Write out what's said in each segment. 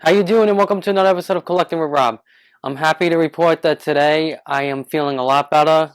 How you doing, and welcome to another episode of Collecting with Rob. I'm happy to report that today I am feeling a lot better.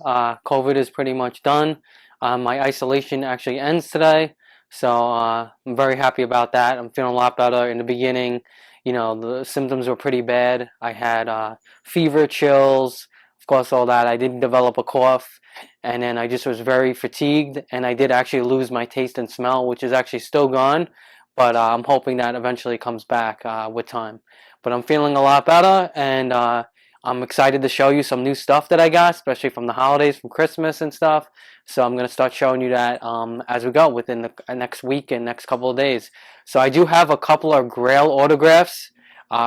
COVID is pretty much done. My isolation actually ends today, so I'm very happy about that. I'm feeling a lot better. In the beginning, the symptoms were pretty bad. I had fever, chills, of course, all that. I did develop a cough, and then I just was very fatigued, and I did actually lose my taste and smell, which is actually still gone, but I'm hoping that eventually comes back with time. But I'm feeling a lot better, and I'm excited to show you some new stuff that I got, especially from the holidays, from Christmas and stuff. So I'm going to start showing you that as we go within the next week and next couple of days. So I do have a couple of Grail autographs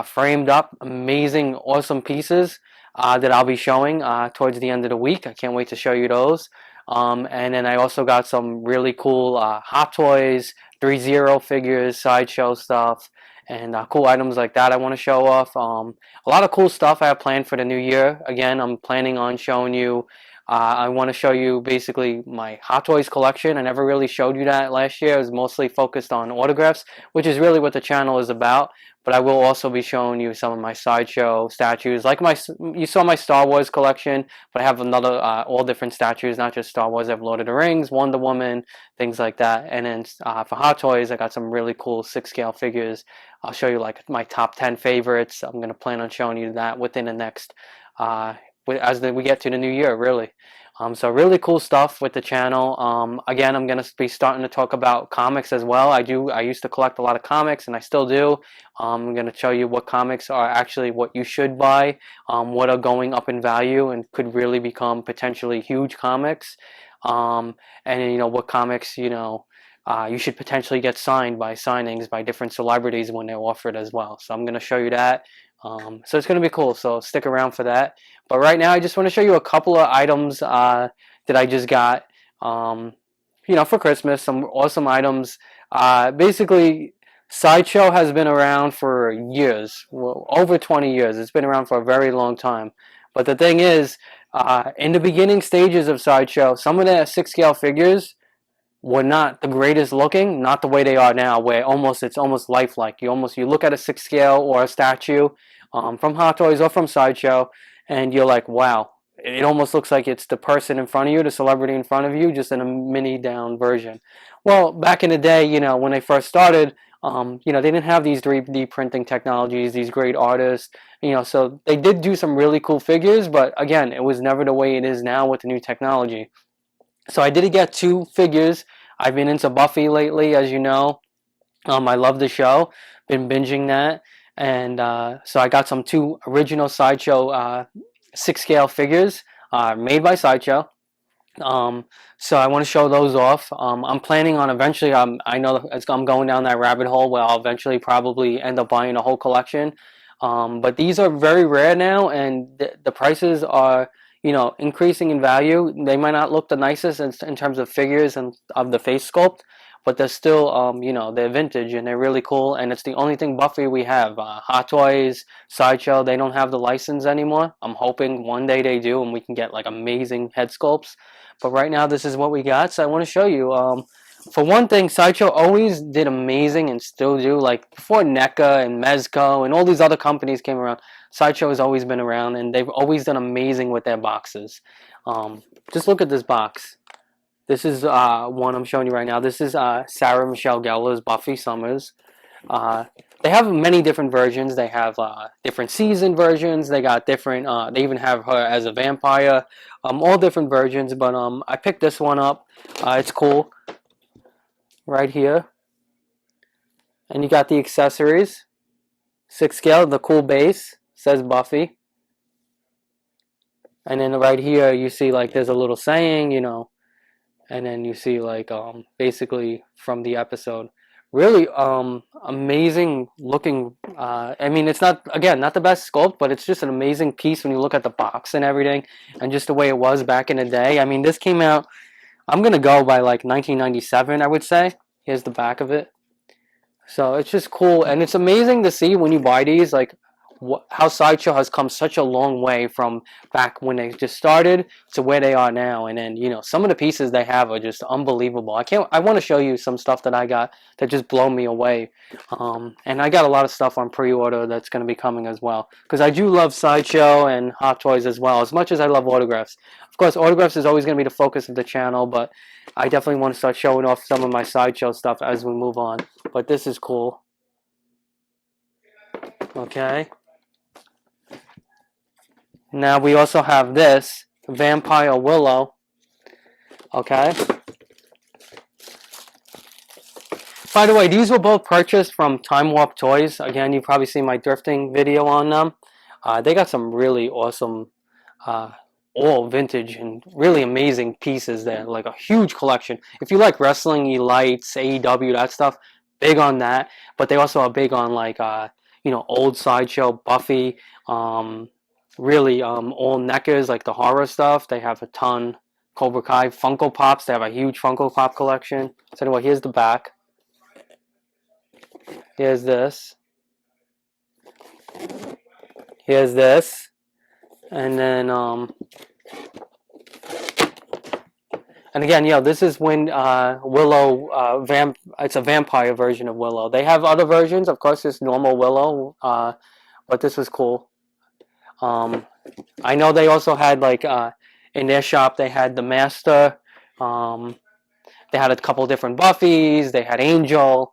framed up, amazing, awesome pieces that I'll be showing towards the end of the week. I can't wait to show you those. And then I also got some really cool Hot Toys, 3-0 figures, Sideshow stuff, and cool items like that I want to show off. A lot of cool stuff I have planned for the new year. Again, I'm planning on showing you. I want to show you basically my Hot Toys collection. I never really showed you that last year. It was mostly focused on autographs, which is really what the channel is about. But I will also be showing you some of my Sideshow statues. You saw my Star Wars collection, but I have another, all different statues, not just Star Wars. I have Lord of the Rings, Wonder Woman, things like that. And then for Hot Toys, I got some really cool 6-scale figures. I'll show you like my top 10 favorites. I'm going to plan on showing you that within the next, we get to the new year, really. So really cool stuff with the channel. Again, I'm going to be starting to talk about comics as well. I used to collect a lot of comics, and I still do. I'm going to show you what comics are actually what you should buy, what are going up in value and could really become potentially huge comics, and what comics you should potentially get signed by signings by different celebrities when they're offered as well. So I'm going to show you that. So it's going to be cool, so stick around for that. But right now I just want to show you a couple of items that I just got for Christmas, some awesome items. Basically, Sideshow has been around for years, well, over 20 years. It's been around for a very long time. But the thing is, in the beginning stages of Sideshow, some of the 6-scale figures were not the greatest looking, not the way they are now, where it's almost lifelike. You look at a 6-scale or a statue from Hot Toys or from Sideshow, and you're like, wow, it almost looks like it's the person in front of you, the celebrity in front of you, just in a mini down version. Well, back in the day, when they first started, they didn't have these 3D printing technologies, these great artists, so they did do some really cool figures, but again, it was never the way it is now with the new technology. So I did get 2 figures. I've been into Buffy lately, as you know. I love the show. Been binging that. And so I got some 2 original Sideshow 6-scale figures made by Sideshow. So I want to show those off. I'm planning on eventually, I know I'm going down that rabbit hole where I'll eventually probably end up buying a whole collection. But these are very rare now, and the prices are increasing in value. They might not look the nicest in terms of figures and of the face sculpt, but they're still, they're vintage and they're really cool. And it's the only thing Buffy we have. Hot Toys, Sideshow, they don't have the license anymore. I'm hoping one day they do and we can get like amazing head sculpts. But right now, this is what we got. So I want to show you. For one thing, Sideshow always did amazing and still do. Like before NECA and Mezco and all these other companies came around, Sideshow has always been around, and they've always done amazing with their boxes. Just look at this box. This is one I'm showing you right now. This is Sarah Michelle Gellar's Buffy Summers. They have many different versions. They have different season versions. They got different. They even have her as a vampire. All different versions. But I picked this one up. It's cool. Right here. And you got the accessories. 6-scale, the cool base. Says Buffy. And then right here you see like there's a little saying, and then you see like basically from the episode. Really amazing looking. I mean, it's not the best sculpt, but it's just an amazing piece when you look at the box and everything, and just the way it was back in the day. I mean, this came out, I'm gonna go by like 1997, I would say. Here's the back of it. So it's just cool, and it's amazing to see when you buy these, like how Sideshow has come such a long way from back when they just started to where they are now. And then, you know, some of the pieces they have are just unbelievable. I want to show you some stuff that I got that just blow me away. And I got a lot of stuff on pre-order that's going to be coming as well, because I do love Sideshow and Hot Toys as well, as much as I love autographs. Of course, autographs is always going to be the focus of the channel, but I definitely want to start showing off some of my Sideshow stuff as we move on. But this is cool. Okay. Now we also have this Vampire Willow. Okay. By the way, these were both purchased from Time Warp Toys. Again, you've probably seen my thrifting video on them. They got some really awesome, all vintage and really amazing pieces there. Like a huge collection. If you like wrestling, elites, AEW, that stuff, big on that. But they also are big on like, you know, old Sideshow, Buffy, really all neckers, like the horror stuff. They have a ton. Cobra Kai, Funko Pops. They have a huge Funko Pop collection. So anyway, here's the back. Here's this. Here's this. And then, and again, yeah, this is when Willow, it's a vampire version of Willow. They have other versions, of course, there's normal Willow, but this was cool. I know they also had, like, in their shop, they had the Master, they had a couple different Buffys, they had Angel,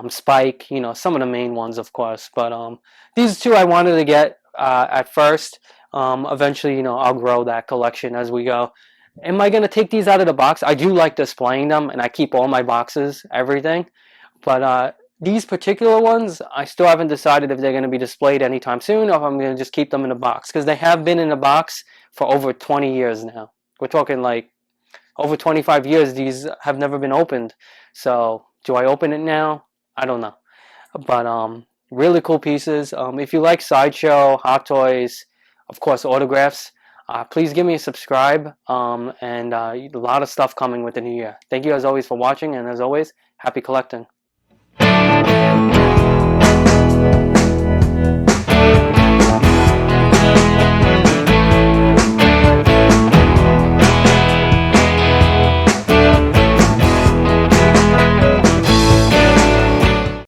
Spike, you know, some of the main ones, of course. But these two I wanted to get at first. Eventually, you know, I'll grow that collection as we go. Am I going to take these out of the box? I do like displaying them, and I keep all my boxes, everything. But these particular ones, I still haven't decided if they're going to be displayed anytime soon, or if I'm going to just keep them in a box. Because they have been in a box for over 20 years now. We're talking like over 25 years, these have never been opened. So, do I open it now? I don't know. But really cool pieces. If you like Sideshow, Hot Toys, of course, autographs, please give me a subscribe. And a lot of stuff coming with the new year. Thank you as always for watching, and as always, happy collecting.